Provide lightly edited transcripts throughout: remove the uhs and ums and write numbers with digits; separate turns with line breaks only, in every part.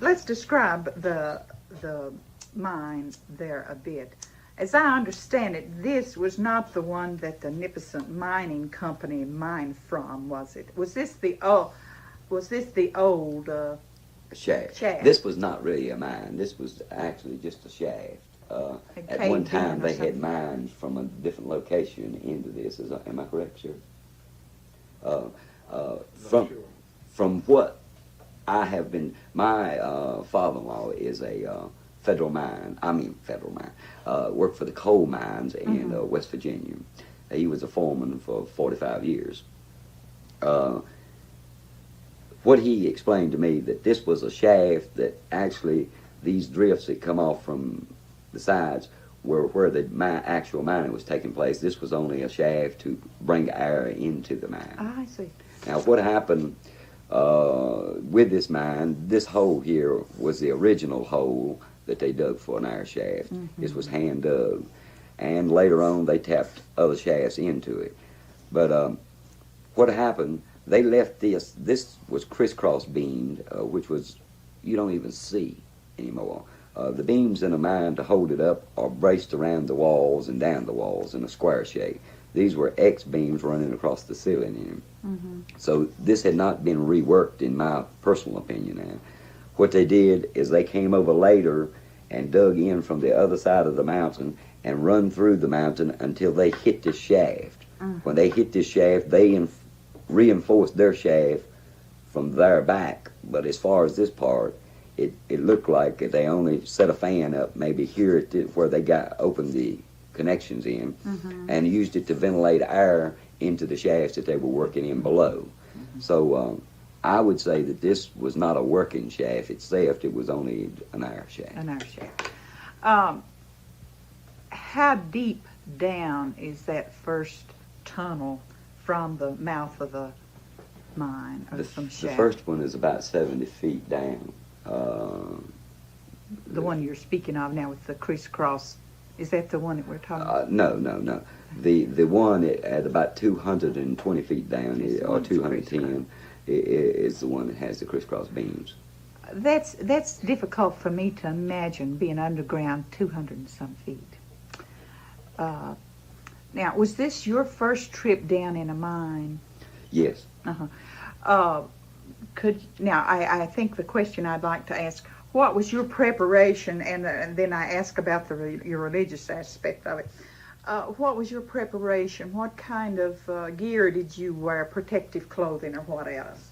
Let's describe the mine there a bit. As I understand it, this was not the one that the Nipissing Mining Company mined from, was it? Was this the old
Shaft.
shaft?
This was not really a mine. This was actually just a shaft.
It
At one
caved in
time,
or
they had
something?
mined from a different location into this. Am I correct, sir? Uh, from what I have been, my father-in-law is a federal mine, worked for the coal mines in West Virginia. He was a foreman for 45 years. Uh, what he explained to me that this was a shaft that actually these drifts that come off from the sides were where the actual mining was taking place. This was only a shaft to bring air into the mine.
Ah, I see.
Now, what happened with this mine, this hole here was the original hole that they dug for an air shaft. This was hand dug. And later on, they tapped other shafts into it. But what happened, they left this was crisscross beamed, which was, you don't even see anymore. The beams in a mine to hold it up are braced around the walls and down the walls in a square shape. These were X beams running across the ceiling in them. So this had not been reworked, in my personal opinion. And what they did is they came over later and dug in from the other side of the mountain and run through the mountain until they hit this shaft. When they hit this shaft, they reinforced their shaft from there back. But as far as this part, it looked like they only set a fan up maybe here at where they opened the connections in and used it to ventilate air into the shafts that they were working in below. So I would say that this was not a working shaft itself. It was only an air shaft.
An air shaft. How deep down is that first tunnel from the mouth of the mine or from shaft?
The first one is about 70 feet down.
The one you're speaking of now with the crisscross, is that the one that we're talking about?
No. The one at about 220 feet down, or 210, is the one that has the crisscross beams.
That's difficult for me to imagine, being underground 200 and some feet. Now, was this your first trip down in a mine?
Yes.
I think the question I'd like to ask, what was your preparation, and then I ask about your religious aspect of it. What was your preparation? What kind of gear did you wear? Protective clothing or what else?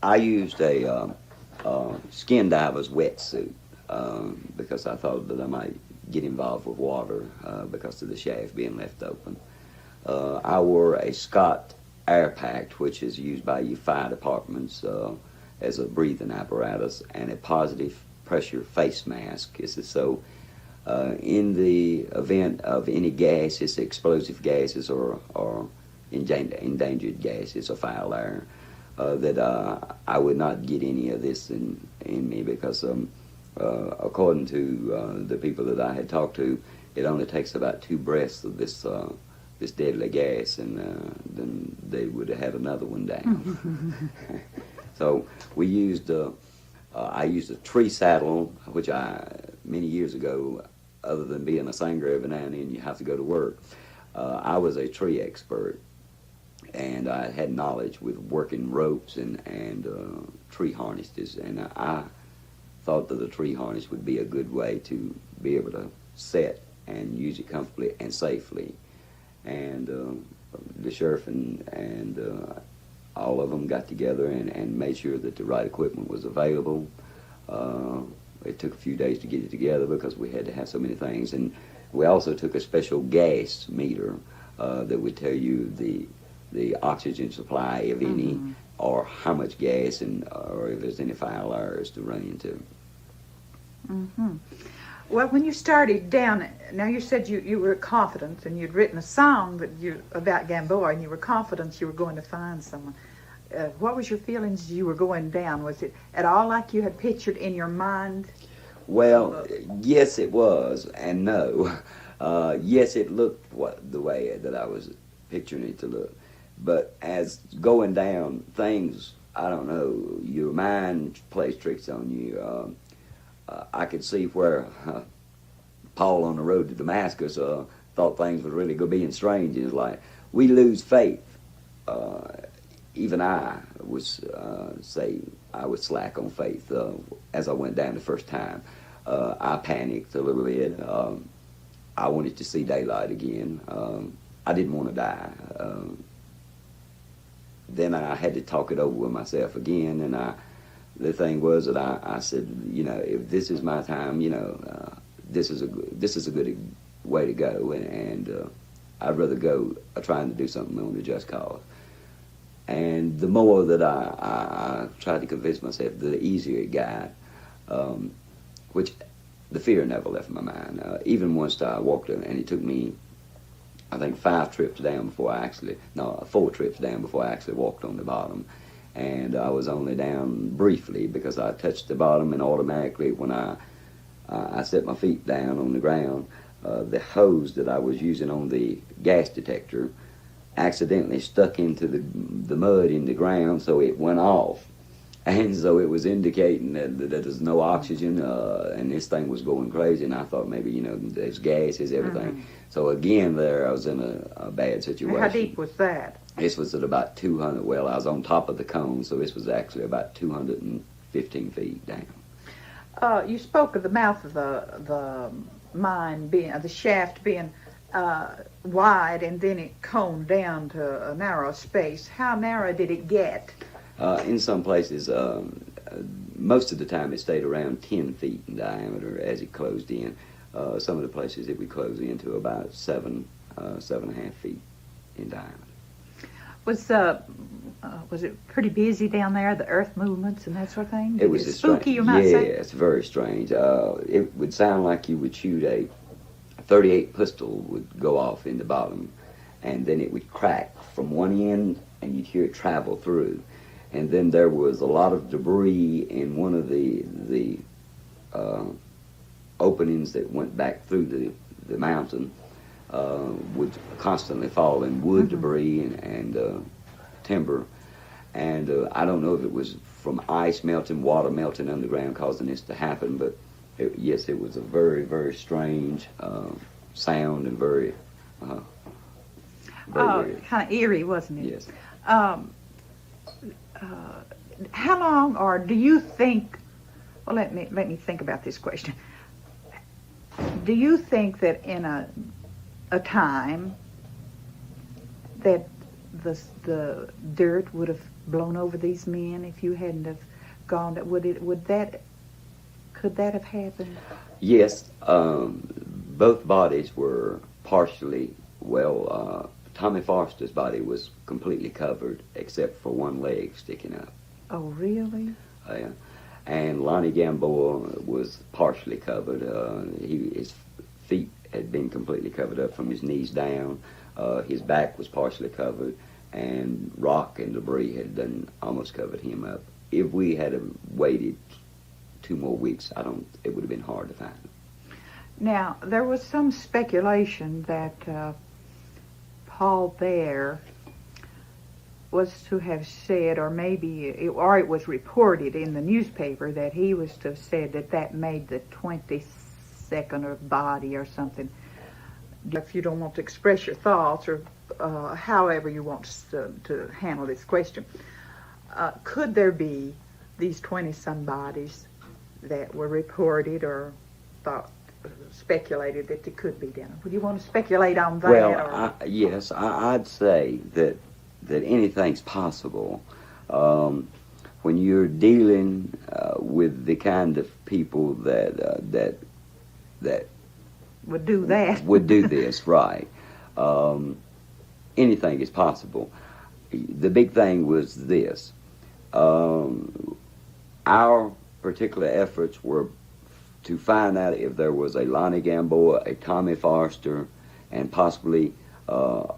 I used a skin diver's wetsuit because I thought that I might get involved with water because of the shaft being left open. I wore a Scott air pack, which is used by your fire departments as a breathing apparatus, and a positive pressure face mask. So in the event of any gases, explosive gases or endangered gases or foul air, that I would not get any of this in me because according to the people that I had talked to, it only takes about 2 breaths of this deadly gas, and then they would have had another one down. So we used I used a tree saddle, which many years ago, other than being a singer every now and then you have to go to work, I was a tree expert, and I had knowledge with working ropes and tree harnesses, and I thought that a tree harness would be a good way to be able to set and use it comfortably and safely. And the sheriff and all of them got together and made sure that the right equipment was available. It took a few days to get it together because we had to have so many things. And we also took a special gas meter that would tell you the oxygen supply, if any, or how much gas, or if there's any foul areas to run into.
Well, when you started down, now you said you were confident, and you'd written a song about Gamboa, and you were confident you were going to find someone. What was your feelings as you were going down? Was it at all like you had pictured in your mind?
Well, yes, it was, and no. Yes, it looked the way that I was picturing it to look. But as going down, things I don't know, your mind plays tricks on you. I could see where Paul on the road to Damascus thought things was really being strange in his life. We lose faith. Even I was I was slack on faith as I went down the first time. I panicked a little bit. I wanted to see daylight again. I didn't want to die. Then I had to talk it over with myself again, and the thing was that I said, you know, if this is my time, you know, this is a good way to go, and I'd rather go trying to do something on the just cause. And the more that I tried to convince myself, the easier it got, which the fear never left my mind. Even once I walked in, and it took me, I think, 4 trips down before I actually walked on the bottom. And I was only down briefly because I touched the bottom, and automatically when I set my feet down on the ground, the hose that I was using on the gas detector accidentally stuck into the mud in the ground, so it went off. And so it was indicating that there's no oxygen, and this thing was going crazy, and I thought maybe, you know, there's gases, everything. Mm-hmm. So again, there I was in a bad situation.
How deep was that?
This was at about 200, well, I was on top of the cone, so this was actually about 215 feet down.
You spoke of the mouth of the mine being, the shaft being wide, and then it coned down to a narrow space. How narrow did it get?
In some places, most of the time it stayed around 10 feet in diameter as it closed in. Some of the places it would close into about 7.5 feet in diameter.
Was it pretty busy down there, the earth movements and that sort of thing?
It was
spooky, you might say?
Yes, very strange. It would sound like you would shoot a 38 pistol would go off in the bottom, and then it would crack from one end, and you'd hear it travel through. And then there was a lot of debris in one of the openings that went back through the mountain. Would constantly fall in wood mm-hmm. debris and timber. And I don't know if it was from ice melting, water melting underground causing this to happen, but yes, it was a very, very strange sound and very
kind of eerie, wasn't it?
Yes.
How long, or do you think, well, let me think about this question. Do you think that in a time that the dirt would have blown over these men if you hadn't have gone? Could that have happened?
Yes, both bodies were partially. Well, Tommy Foster's body was completely covered except for one leg sticking up.
Oh, really?
Yeah. And Lonnie Gamboa was partially covered. His feet had been completely covered up from his knees down. His back was partially covered, and rock and debris had almost covered him up. If we had waited 2 more weeks, it would have been hard to find him.
Now, there was some speculation that Paul Bear was to have said, or it was reported in the newspaper that he was to have said that made the 22nd or body or something. If you don't want to express your thoughts, or however you want to handle this question, could there be these 20-some bodies that were reported or speculated that they could be down? Would you want to speculate on that?
Well, yes, I'd say that anything's possible when you're dealing with the kind of people that
would do that.
Would do this, right. Anything is possible. The big thing was this. Our particular efforts were to find out if there was a Lonnie Gamboa, a Tommy Foster, and possibly a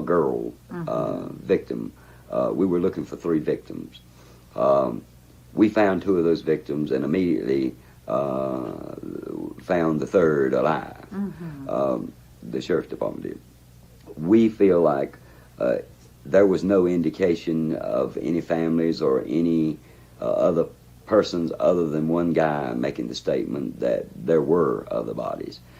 girl victim. We were looking for 3 victims. We found 2 of those victims and immediately found the 3rd alive. Mm-hmm. The sheriff's department did. We feel like there was no indication of any families or any other persons other than one guy making the statement that there were other bodies.